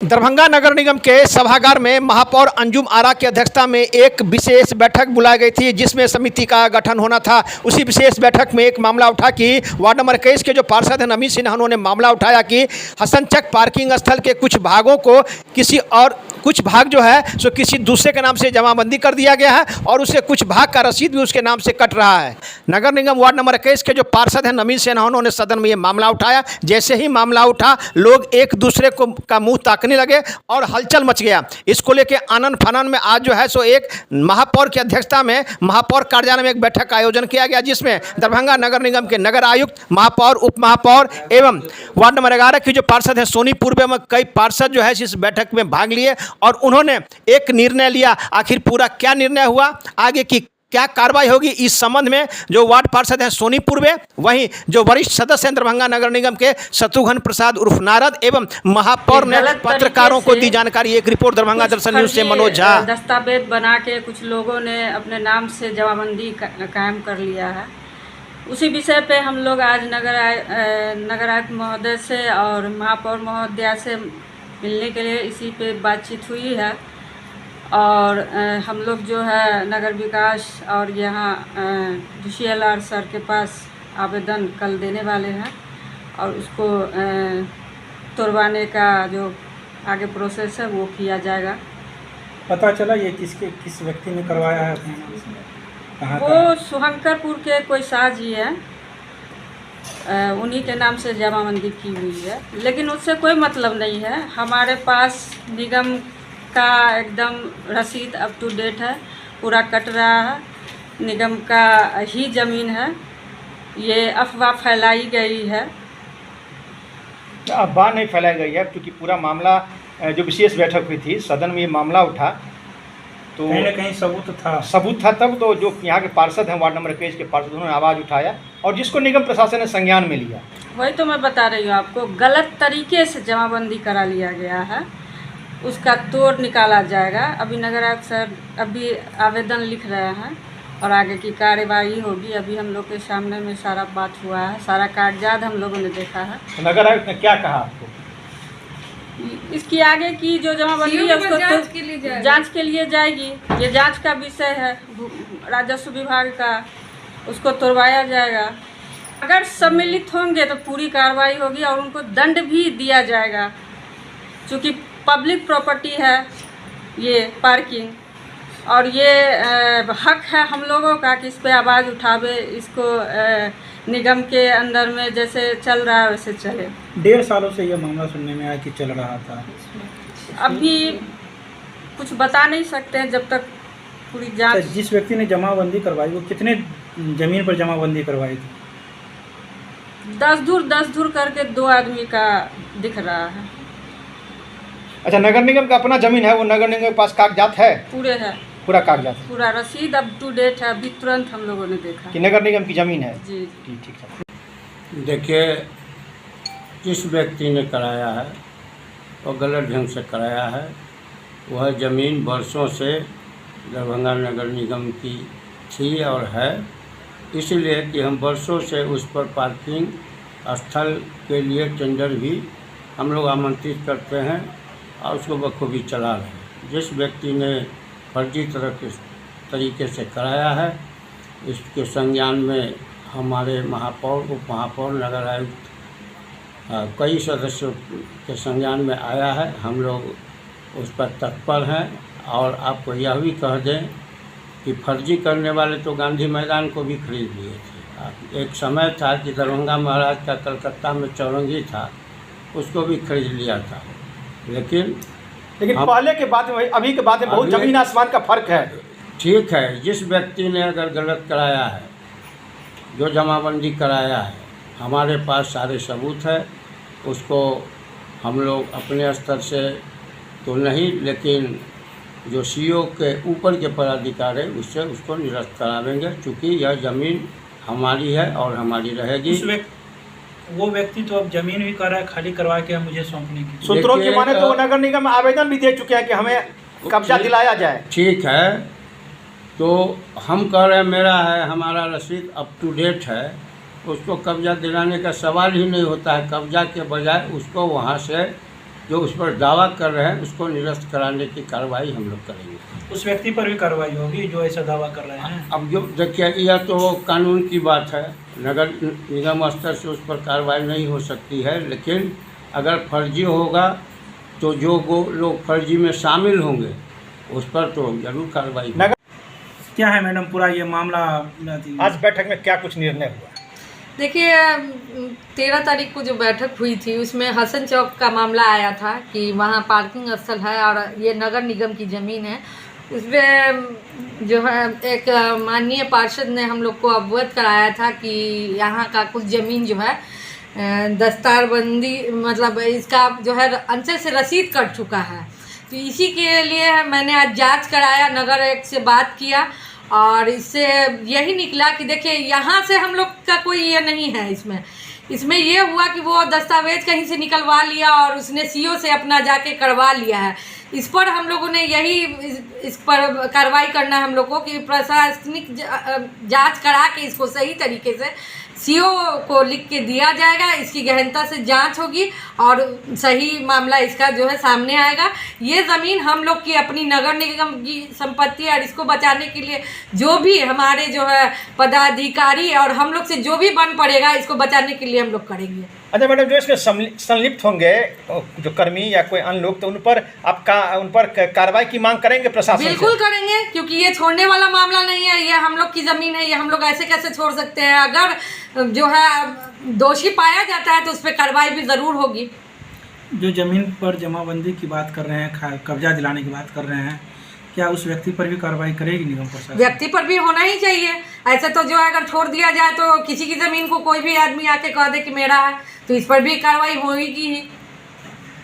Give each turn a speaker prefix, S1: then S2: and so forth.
S1: दरभंगा नगर निगम के सभागार में महापौर अंजुम आरा की अध्यक्षता में एक विशेष बैठक बुलाई गई थी, जिसमें समिति का गठन होना था। उसी विशेष बैठक में एक मामला उठा कि वार्ड नंबर 21 के जो पार्षद हैं नमीन सिन्हा, उन्होंने मामला उठाया कि हसनचक पार्किंग स्थल के कुछ भागों को किसी और कुछ भाग जो है सो किसी दूसरे के नाम से जमाबंदी कर दिया गया है और उससे कुछ भाग का रसीद भी उसके नाम से कट रहा है। नगर निगम वार्ड नंबर 21 के जो पार्षद हैं नमीन सिन्हा, उन्होंने सदन में ये मामला उठाया। जैसे ही मामला उठा, लोग एक दूसरे को का मुंह ताकने लगे और हलचल मच गया। इसको लेके आनन फानन में आज जो है सो एक महापौर की अध्यक्षता में महापौर कार्यालय में एक बैठक का आयोजन किया गया, जिसमें दरभंगा नगर निगम के नगर आयुक्त, महापौर, उप महापौर एवं वार्ड नंबर 11 की जो पार्षद हैं सोनी पूर्व में कई पार्षद जो है इस बैठक में भाग लिए और उन्होंने एक निर्णय लिया। आखिर पूरा क्या निर्णय हुआ, आगे की क्या कार्रवाई होगी, इस संबंध में जो वार्ड पार्षद हैं सोनी पूर्वे, वहीं जो वरिष्ठ सदस्य हैं दरभंगा नगर निगम के शत्रुघ्न प्रसाद उर्फ नारद एवं महापौर ने पत्रकारों को दी जानकारी। एक रिपोर्ट दरभंगा दर्शन न्यूज से मनोज झा।
S2: दस्तावेज बना के कुछ लोगों ने अपने नाम से जमाबंदी कायम कर लिया है। उसी विषय पे हम लोग आज नगर आयुक्त महोदय से और महापौर महोदया से मिलने के लिए इसी पे बातचीत हुई है और हम लोग जो है नगर विकास और यहाँ DCLR सर के पास आवेदन कल देने वाले हैं और उसको तोड़वाने का जो आगे प्रोसेस है वो किया जाएगा।
S3: पता चला ये किस व्यक्ति ने करवाया है अपने नाम से? कहाँ
S2: वो सुहंकरपुर के कोई साज ही है, उन्हीं के नाम से जमाबंदी की हुई है, लेकिन उससे कोई मतलब नहीं है। हमारे पास निगम का एकदम रसीद अप टू डेट है, पूरा कट रहा है, निगम का ही ज़मीन है। ये अफवाह फैलाई गई है।
S1: अफवाह नहीं फैलाई गई है, क्योंकि पूरा मामला जो विशेष बैठक हुई थी सदन में ये मामला उठा तो
S3: कहीं ना कहीं सबूत था।
S1: तब तो जो यहाँ के पार्षद हैं वार्ड नंबर 21 के पार्षद, उन्होंने आवाज़ उठाया और जिसको निगम प्रशासन ने संज्ञान में लिया।
S2: वही तो मैं बता रही हूँ आपको, गलत तरीके से जमाबंदी करा लिया गया है, उसका तोड़ निकाला जाएगा। अभी नगर आयुक्त सर अभी आवेदन लिख रहे हैं और आगे की कार्यवाही होगी। अभी हम लोग के सामने में सारा बात हुआ है, सारा कागजात हम लोगों ने देखा है।
S1: नगर आयुक्त ने क्या कहा आपको?
S2: इसकी आगे की जो जमाबंदी है उसको जांच के लिए जाएगी। ये जांच का विषय है राजस्व विभाग का, उसको तोड़वाया जाएगा। अगर सम्मिलित होंगे तो पूरी कार्रवाई होगी और उनको दंड भी दिया जाएगा, क्योंकि पब्लिक प्रॉपर्टी है ये पार्किंग, और ये हक है हम लोगों का कि इस पे आवाज़ उठावे। इसको निगम के अंदर में जैसे चल रहा है वैसे चले।
S3: 1.5 सालों से ये मामला सुनने में आया कि चल रहा था।
S2: अभी कुछ बता नहीं सकते हैं जब तक पूरी जांच।
S3: जिस व्यक्ति ने जमाबंदी करवाई वो कितने जमीन पर जमाबंदी करवाई थी?
S2: 10 धुर करके 2 आदमी का दिख रहा है।
S1: अच्छा, नगर निगम का अपना जमीन है, वो नगर निगम के पास कागजात है?
S2: पूरे है,
S1: पूरा कागजात है,
S2: पूरा रसीद अप टू डेट है। अभी तुरंत हम लोगों ने देखा
S1: कि नगर निगम की जमीन है।
S2: जी
S1: ठीक है।
S4: देखिए, जिस व्यक्ति ने कराया है वो गलत ढंग से कराया है। वह ज़मीन वर्षों से दरभंगा नगर निगम की थी और है, इसलिए कि हम वर्षों से उस पर पार्किंग स्थल के लिए टेंडर भी हम लोग आमंत्रित करते हैं और उसको बखूबी चला रहे हैं। जिस व्यक्ति ने फर्जी तरीके से कराया है, इसके संज्ञान में हमारे महापौर, उप महापौर, नगर आयुक्त कई सदस्यों के संज्ञान में आया है। हम लोग उस पर तत्पर हैं और आपको यह भी कह दें कि फर्जी करने वाले तो गांधी मैदान को भी खरीद लिए थे। एक समय था कि दरभंगा महाराज का कलकत्ता में चौरंगी था, उसको भी खरीद लिया था। लेकिन
S1: पहले के बात में अभी के बात में बहुत जमीन आसमान का फर्क है।
S4: ठीक है, जिस व्यक्ति ने अगर गलत कराया है, जो जमाबंदी कराया है, हमारे पास सारे सबूत है। उसको हम लोग अपने स्तर से तो नहीं, लेकिन जो CO के ऊपर के पदाधिकारी है उससे उसको निरस्त करावेंगे, क्योंकि यह ज़मीन हमारी है और हमारी रहेगी।
S3: वो व्यक्ति तो अब जमीन भी कर रहा है खाली करवा के मुझे सौंपने की।
S1: सूत्रों की माने तो नगर निगम में आवेदन भी दे चुके हैं कि हमें कब्जा दिलाया जाए।
S4: ठीक है, तो हम कह रहे हैं मेरा है, हमारा रसीद अप टू डेट है, उसको कब्जा दिलाने का सवाल ही नहीं होता है। कब्जा के बजाय उसको वहाँ से जो उस पर दावा कर रहे हैं उसको निरस्त कराने की कार्रवाई हम लोग करेंगे।
S3: उस व्यक्ति पर भी कार्रवाई होगी जो ऐसा दावा कर रहे हैं।
S4: अब जो देखिए यह तो कानून की बात है, नगर निगम स्तर से उस पर कार्रवाई नहीं हो सकती है, लेकिन अगर फर्जी होगा तो जो लोग फर्जी में शामिल होंगे उस पर तो जरूर कार्रवाई होगी।
S3: क्या है मैडम पूरा ये मामला?
S1: आज बैठक में क्या कुछ निर्णय हुआ?
S5: देखिए 13 तारीख को जो बैठक हुई थी उसमें हसन चौक का मामला आया था कि वहाँ पार्किंग स्थल है और ये नगर निगम की ज़मीन है। उसमें जो है एक माननीय पार्षद ने हम लोग को अवगत कराया था कि यहाँ का कुछ ज़मीन जो है दस्तारबंदी मतलब इसका जो है अंचल से रसीद कट चुका है। तो इसी के लिए मैंने आज जांच कराया, नगर एक से बात किया और इससे यही निकला कि देखिए यहाँ से हम लोग का कोई ये नहीं है। इसमें ये हुआ कि वो दस्तावेज कहीं से निकलवा लिया और उसने सीओ से अपना जाके करवा लिया है। इस पर हम लोगों ने यही इस पर कार्रवाई करना है हम लोग को कि प्रशासनिक जांच करा के इसको सही तरीके से सीओ को लिख के दिया जाएगा, इसकी गहनता से जांच होगी और सही मामला इसका जो है सामने आएगा। ये ज़मीन हम लोग की अपनी नगर निगम की संपत्ति है और इसको बचाने के लिए जो भी हमारे जो है पदाधिकारी और हम लोग से जो भी बन पड़ेगा इसको बचाने के लिए हम लोग करेंगे।
S1: अच्छा मैडम, जो इसमें संलिप्त होंगे जो कर्मी या कोई अन्य लोग, तो उन पर कार्रवाई की मांग करेंगे प्रशासन से?
S5: बिल्कुल करेंगे, क्योंकि ये छोड़ने वाला मामला नहीं है। ये हम लोग की ज़मीन है, ये हम लोग ऐसे कैसे छोड़ सकते हैं। अगर जो है दोषी पाया जाता है तो उस पर कार्रवाई भी ज़रूर होगी।
S3: जो ज़मीन पर जमाबंदी की बात कर रहे हैं, कब्जा दिलाने की बात कर रहे हैं, क्या उस व्यक्ति पर भी कार्रवाई करेगी निगम प्रशासन?
S5: व्यक्ति पर भी होना ही चाहिए। ऐसे तो जो है अगर छोड़ दिया जाए तो किसी की ज़मीन को कोई भी आदमी आके कह दे कि मेरा है, तो इस पर भी कार्रवाई होगी ही।